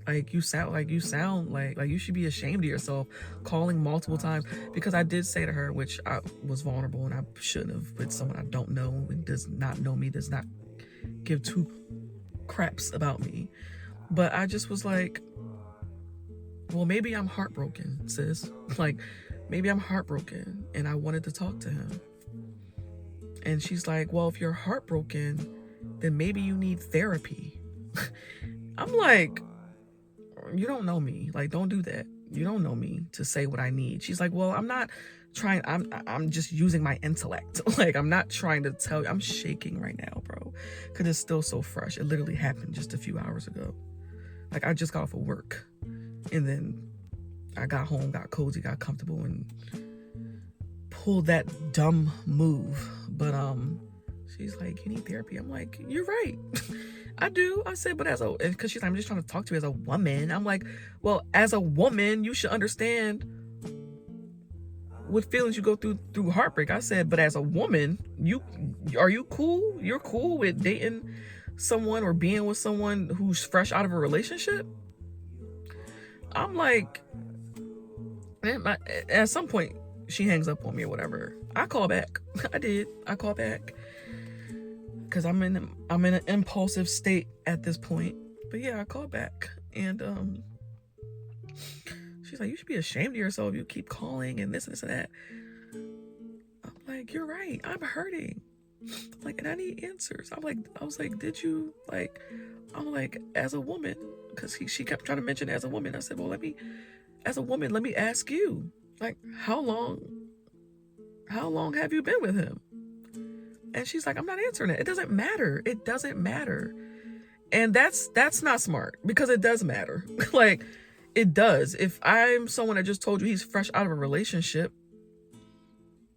Like you sound like you should be ashamed of yourself, calling multiple times. Because I did say to her, which I was vulnerable and I shouldn't have, with someone I don't know and does not know me, does not give two craps about me. But I just was like, well, maybe I'm heartbroken, sis. Like, maybe I'm heartbroken and I wanted to talk to him. And she's like, well, if you're heartbroken, then maybe you need therapy. I'm like, you don't know me. Like, don't do that. You don't know me to say what I need. She's like, well, I'm not trying. I'm just using my intellect. Like, I'm not trying to tell you. I'm shaking right now, bro, because it's still so fresh. It literally happened just a few hours ago. Like, I just got off of work, and then I got home, got cozy, got comfortable, and pulled that dumb move. But she's like, you need therapy. I'm like, you're right. I do. I said, but because she's like, I'm just trying to talk to you as a woman. I'm like, well, as a woman, you should understand what feelings you go through heartbreak. I said, but as a woman, are you cool? You're cool with dating someone or being with someone who's fresh out of a relationship? I'm like, at some point, she hangs up on me or whatever. I call back. I call back. Because I'm in an impulsive state at this point. But yeah, I called back. And she's like, you should be ashamed of yourself. You keep calling and this and that. I'm like, you're right. I'm hurting. Like, and I need answers. I was like, did you, like, I'm like, as a woman, because she kept trying to mention as a woman. I said, well, as a woman, let me ask you, like, how long have you been with him? And she's like, I'm not answering it. It doesn't matter. It doesn't matter. And that's not smart, because it does matter. Like, it does. If I'm someone that just told you he's fresh out of a relationship,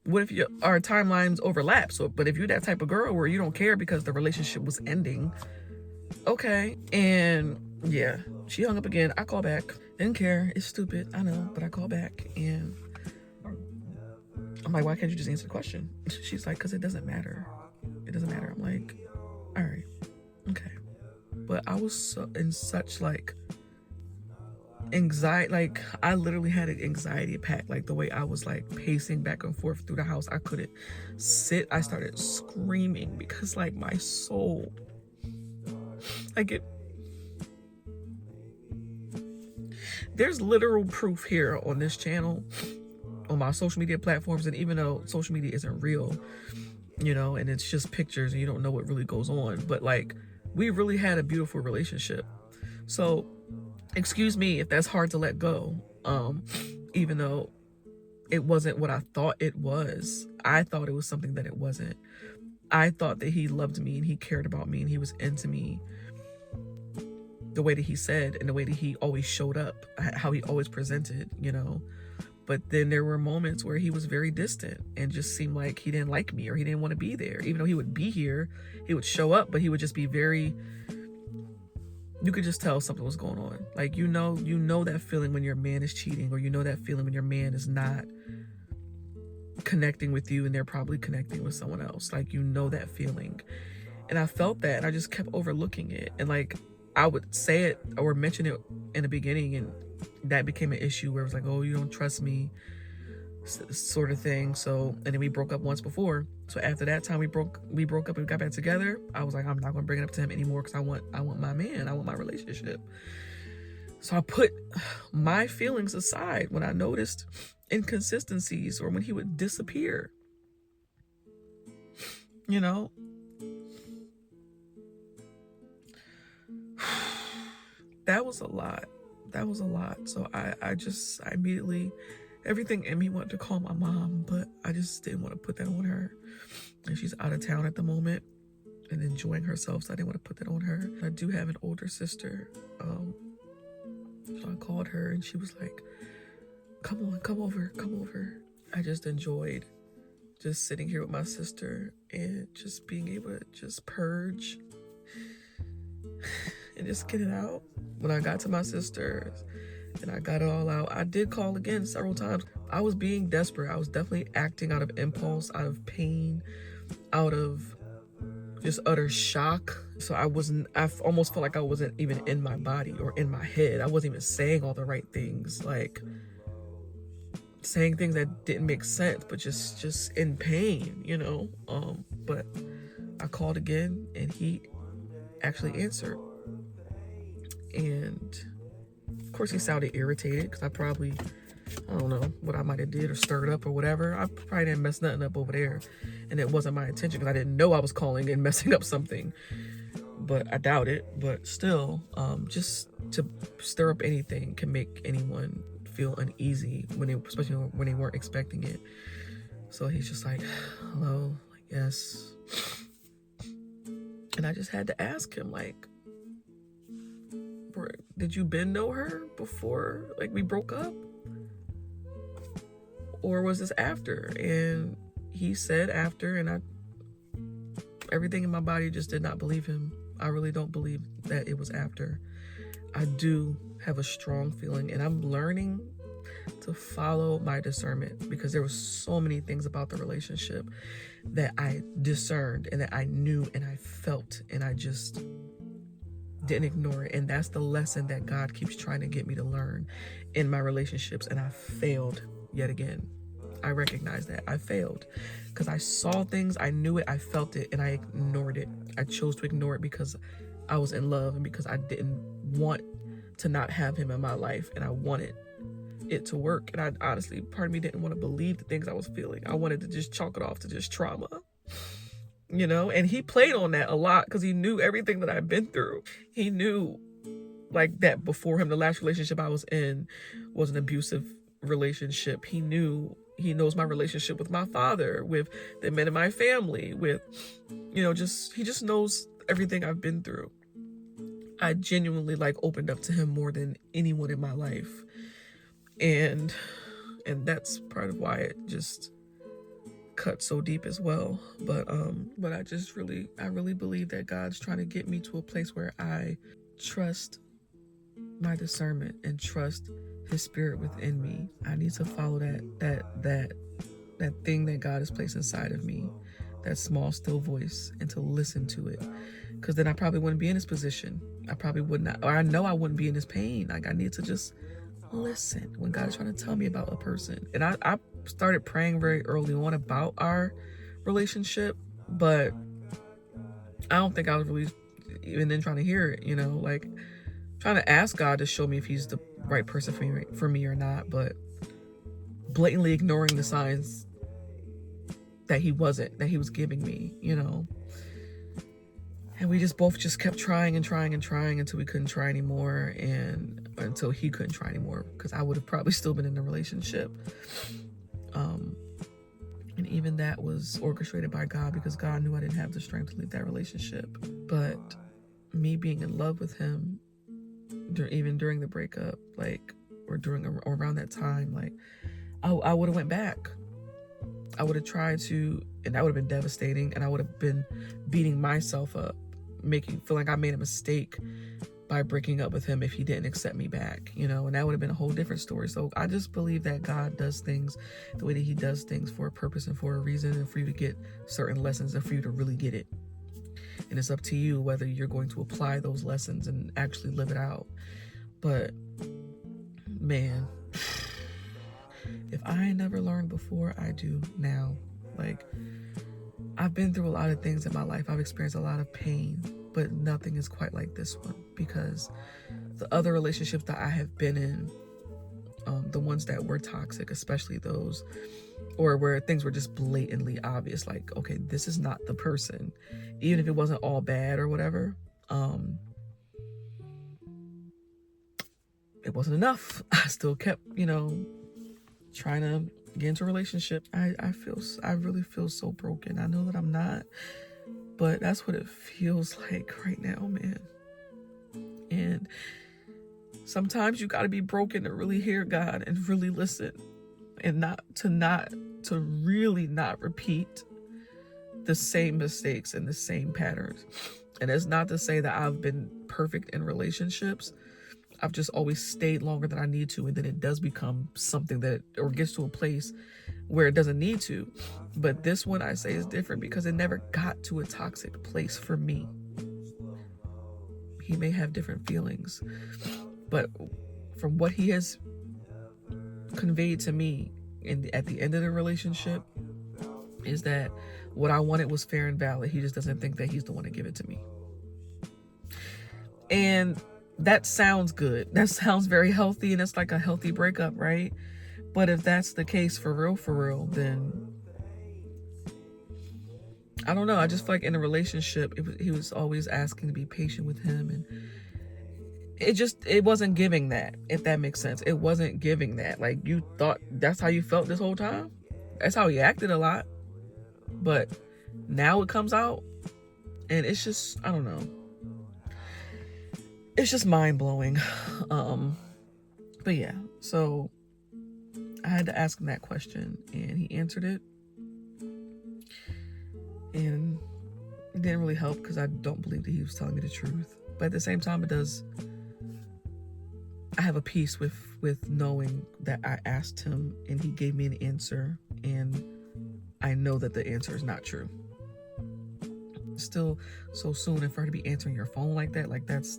what if our timelines overlap? But if you're that type of girl where you don't care because the relationship was ending, okay. And yeah, she hung up again. I call back. Didn't care. It's stupid. I know, but I call back and I'm like, why can't you just answer the question? She's like, because it doesn't matter. It doesn't matter. I'm like, all right, okay. But I was in such like anxiety, like I literally had an anxiety attack, like the way I was like pacing back and forth through the house. I couldn't sit. I started screaming because like my soul, like there's literal proof here on this channel, on my social media platforms, and even though social media isn't real, you know, and it's just pictures and you don't know what really goes on, but like we really had a beautiful relationship. So excuse me if that's hard to let go, even though it wasn't what I thought it was. I thought it was something that it wasn't. I thought that he loved me and he cared about me and he was into me the way that he said and the way that he always showed up, how he always presented, you know. But then there were moments where he was very distant and just seemed like he didn't like me or he didn't want to be there. Even though he would be here, he would show up, but he would just be very, you could just tell something was going on. Like, you know that feeling when your man is cheating, or you know that feeling when your man is not connecting with you and they're probably connecting with someone else. Like, you know that feeling. And I felt that and I just kept overlooking it. And like, I would say it or mention it in the beginning, and that became an issue where it was like, oh, you don't trust me, sort of thing. So, and then we broke up once before. So after that time we broke up and we got back together, I was like, I'm not gonna bring it up to him anymore, because I want my man, I want my relationship. So I put my feelings aside when I noticed inconsistencies or when he would disappear, you know. That was a lot. So I immediately, everything in me wanted to call my mom, but I just didn't want to put that on her. And she's out of town at the moment and enjoying herself, so I didn't want to put that on her. I do have an older sister. So I called her and she was like, come over. I just enjoyed just sitting here with my sister and just being able to just purge and just get it out. When I got to my sister's and I got it all out, I did call again several times. I was being desperate. I was definitely acting out of impulse, out of pain, out of just utter shock. So I almost felt like I wasn't even in my body or in my head. I wasn't even saying all the right things, like saying things that didn't make sense, but just in pain, you know. But I called again and he actually answered. And of course he sounded irritated because I don't know what I might have did or stirred up or whatever. I probably didn't mess nothing up over there. And it wasn't my intention because I didn't know I was calling and messing up something. But I doubt it. But still, just to stir up anything can make anyone feel uneasy, especially when they weren't expecting it. So he's just like, hello, yes. And I just had to ask him, like, did you know her before, like, we broke up? Or was this after? And he said after, and everything in my body just did not believe him. I really don't believe that it was after. I do have a strong feeling, and I'm learning to follow my discernment, because there was so many things about the relationship that I discerned and that I knew and I felt, and I just didn't ignore it. And that's the lesson that God keeps trying to get me to learn in my relationships, and I failed yet again. I recognize that I failed because I saw things, I knew it, I felt it, and I ignored it. I chose to ignore it because I was in love and because I didn't want to not have him in my life, and I wanted it to work. And I honestly, part of me didn't want to believe the things I was feeling. I wanted to just chalk it off to just trauma, you know. And he played on that a lot because he knew everything that I've been through. He knew, like, that before him, the last relationship I was in was an abusive relationship. He knows my relationship with my father, with the men in my family, with, you know, he just knows everything I've been through. I genuinely, like, opened up to him more than anyone in my life. And that's part of why it just cut so deep as well. But I really believe that God's trying to get me to a place where I trust my discernment and trust his spirit within me. I need to follow that thing that God has placed inside of me, that small, still voice, and to listen to it. Because then I probably wouldn't be in this position. I probably would not, or I know I wouldn't be in this pain. Like, I need to just listen when God is trying to tell me about a person. And I started praying very early on about our relationship, but I don't think I was really even then trying to hear it, you know, like trying to ask God to show me if he's the right person for me or not, but blatantly ignoring the signs that he was giving me, you know. And we both kept trying and trying and trying until we couldn't try anymore, and until he couldn't try anymore, because I would have probably still been in the relationship. And even that was orchestrated by God, because God knew I didn't have the strength to leave that relationship. But me being in love with him, even during the breakup, like, or around that time, like, I would have went back. I would have tried to, and that would have been devastating, and I would have been beating myself up, feel like I made a mistake by breaking up with him if he didn't accept me back, you know, and that would have been a whole different story. So I just believe that God does things the way that he does things for a purpose and for a reason, and for you to get certain lessons and for you to really get it. And it's up to you whether you're going to apply those lessons and actually live it out. But man, if I ain't never learned before, I do now. Like, I've been through a lot of things in my life. I've experienced a lot of pain, but nothing is quite like this one, because the other relationships that I have been in, the ones that were toxic, especially those, or where things were just blatantly obvious, like, okay, this is not the person, even if it wasn't all bad or whatever, it wasn't enough. I still kept, you know, trying to get into a relationship. I really feel so broken. I know that I'm not, but that's what it feels like right now, man. And sometimes you got to be broken to really hear God and really listen, and not to really not repeat the same mistakes and the same patterns. And it's not to say that I've been perfect in relationships. I've just always stayed longer than I need to, and then it does become something that, or gets to a place where it doesn't need to. But this one I say is different because it never got to a toxic place for me. He may have different feelings, but from what he has conveyed to me at the end of the relationship is that what I wanted was fair and valid. He just doesn't think that he's the one to give it to me. And that sounds good. That sounds very healthy, and it's like a healthy breakup, right? But if that's the case for real, then I don't know. I just feel like in a relationship, he was always asking to be patient with him, and it wasn't giving that, if that makes sense. It wasn't giving that. Like, you thought that's how you felt this whole time? That's how he acted a lot. But now it comes out, and it's just, I don't know. It's just mind-blowing. But yeah, so I had to ask him that question, and he answered it. And it didn't really help because I don't believe that he was telling me the truth. But at the same time, I have a peace with knowing that I asked him and he gave me an answer, and I know that the answer is not true. Still so soon, and for her to be answering your phone like that, like that's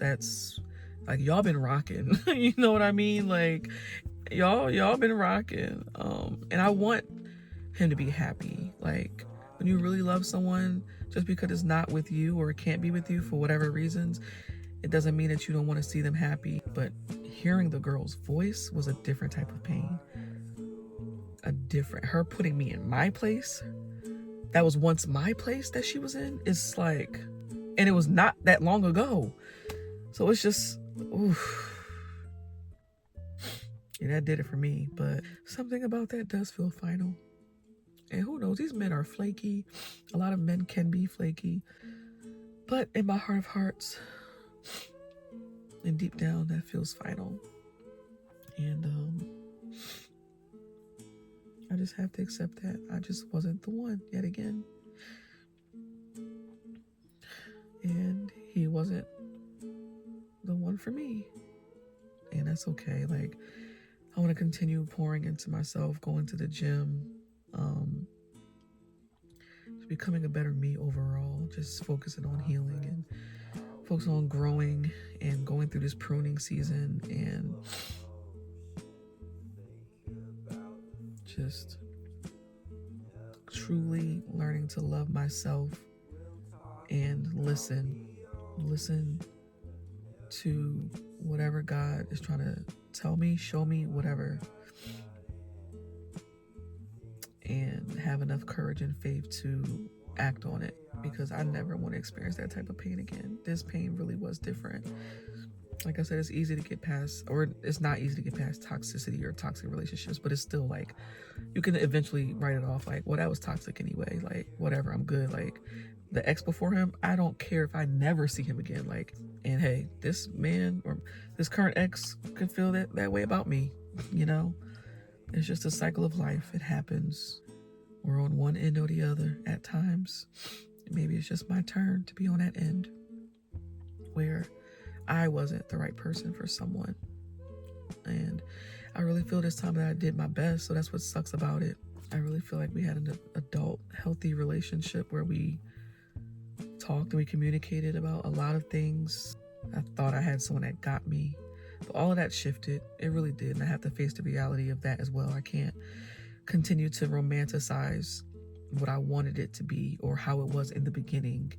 like, y'all been rocking. You know what I mean? Like, y'all been rocking. And I want him to be happy. Like, when you really love someone, just because it's not with you or it can't be with you for whatever reasons, it doesn't mean that you don't want to see them happy. But hearing the girl's voice was a different type of pain. Her putting me in my place, that was once my place that she was in. It's like, and it was not that long ago. So it's just, oof. Yeah, that did it for me. But something about that does feel final. And who knows, these men are flaky. A lot of men can be flaky. But in my heart of hearts, and deep down, that feels final. And I just have to accept that. I just wasn't the one yet again. And he wasn't the one for me. And that's okay. Like, I want to continue pouring into myself, going to the gym, just becoming a better me overall, just focusing on healing and focusing on growing and going through this pruning season, and just truly learning to love myself and listen to whatever God is trying to tell me, show me, whatever, and have enough courage and faith to act on it, because I never want to experience that type of pain again. This pain really was different. Like I said, it's easy to get past, or it's not easy to get past toxicity or toxic relationships, but it's still like, you can eventually write it off like, well, that was toxic anyway, like, whatever, I'm good. Like, the ex before him, I don't care if I never see him again. Like, and hey, this man or this current ex could feel that way about me, you know? It's just a cycle of life. It happens. We're on one end or the other at times. Maybe it's just my turn to be on that end where I wasn't the right person for someone. And I really feel this time that I did my best. So that's what sucks about it. I really feel like we had an adult, healthy relationship where we talked and we communicated about a lot of things. I thought I had someone that got me, but all of that shifted. It really did. And I have to face the reality of that as well. I can't continue to romanticize what I wanted it to be or how it was in the beginning,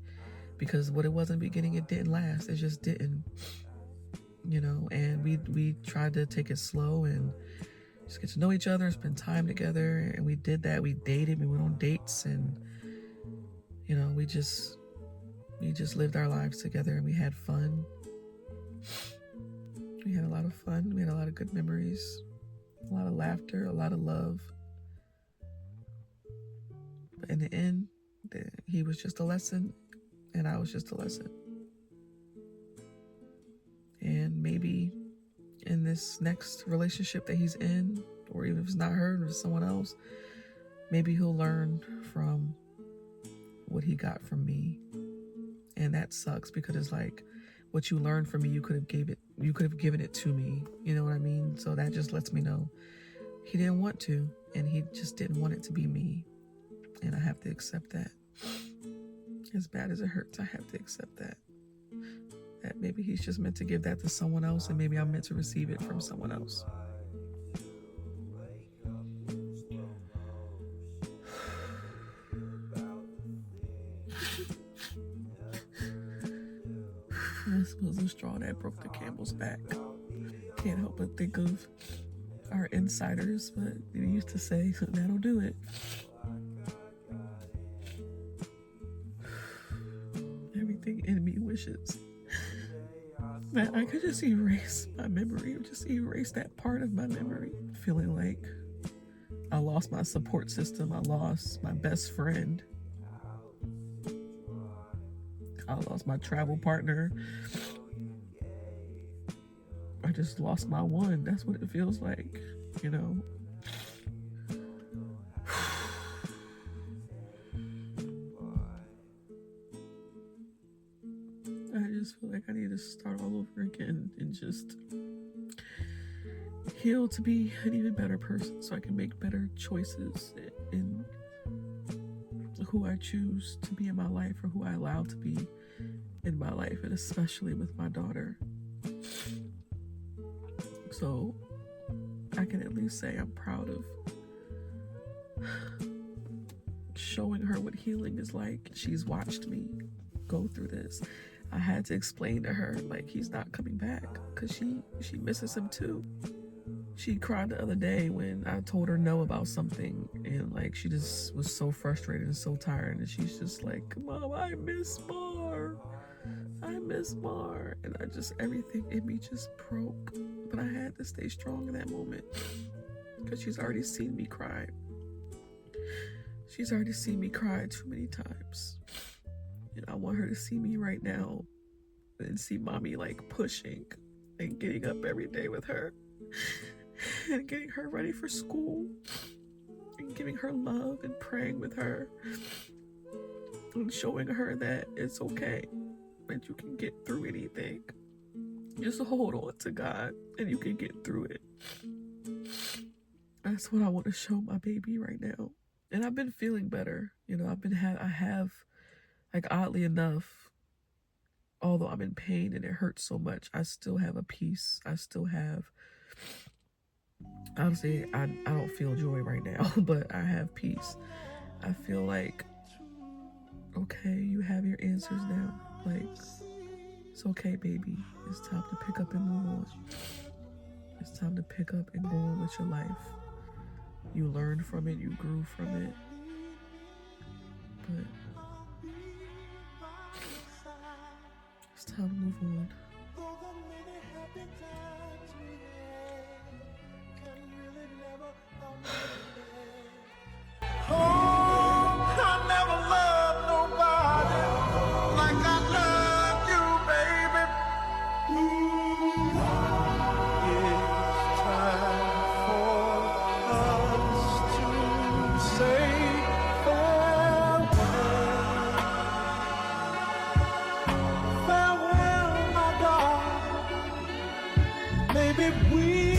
because what it was in the beginning, it didn't last. It just didn't, you know. And we tried to take it slow and just get to know each other and spend time together, and we did that. We dated, we went on dates, and you know, we just lived our lives together, and we had fun. We had a lot of fun. We had a lot of good memories, a lot of laughter, a lot of love. But in the end, he was just a lesson, and I was just a lesson. And maybe in this next relationship that he's in, or even if it's not her, or it's someone else, maybe he'll learn from what he got from me. And that sucks, because it's like, what you learned from me, you could have given it to me. You know what I mean? So that just lets me know he didn't want to, and he just didn't want it to be me. And I have to accept that. As bad as it hurts, I have to accept that. That maybe he's just meant to give that to someone else, and maybe I'm meant to receive it from someone else. I suppose the straw that broke the camel's back. Can't help but think of our insiders, but they used to say, that'll do it. Everything in me wishes that I could just erase my memory, or just erase that part of my memory. Feeling like I lost my support system, I lost my best friend, I lost my travel partner, I just lost my one. That's what it feels like, you know. I just feel like I need to start all over again and just heal to be an even better person, so I can make better choices in who I choose to be in my life, or who I allow to be in my life, and especially with my daughter. So I can at least say I'm proud of showing her what healing is like. She's watched me go through this. I had to explain to her, like, he's not coming back, because she misses him too. She cried the other day when I told her no about something, and like she just was so frustrated and so tired, and she's just like, Mom, I miss Mar. I miss Mar. And I just, everything in me just broke. But I had to stay strong in that moment, because she's already seen me cry. She's already seen me cry too many times. And I want her to see me right now and see Mommy like pushing and getting up every day with her and getting her ready for school and giving her love and praying with her and showing her that it's okay, that you can get through anything. Just hold on to God and you can get through it. That's what I want to show my baby right now. And I've been feeling better. You know, I have, like, oddly enough, although I'm in pain and it hurts so much, I still have a peace. I still have, honestly, I don't feel joy right now, but I have peace. I feel like, okay, you have your answers now. Like, it's okay, baby. It's time to pick up and move on. It's time to pick up and go on with your life. You learned from it, you grew from it. But it's time to move on. Maybe we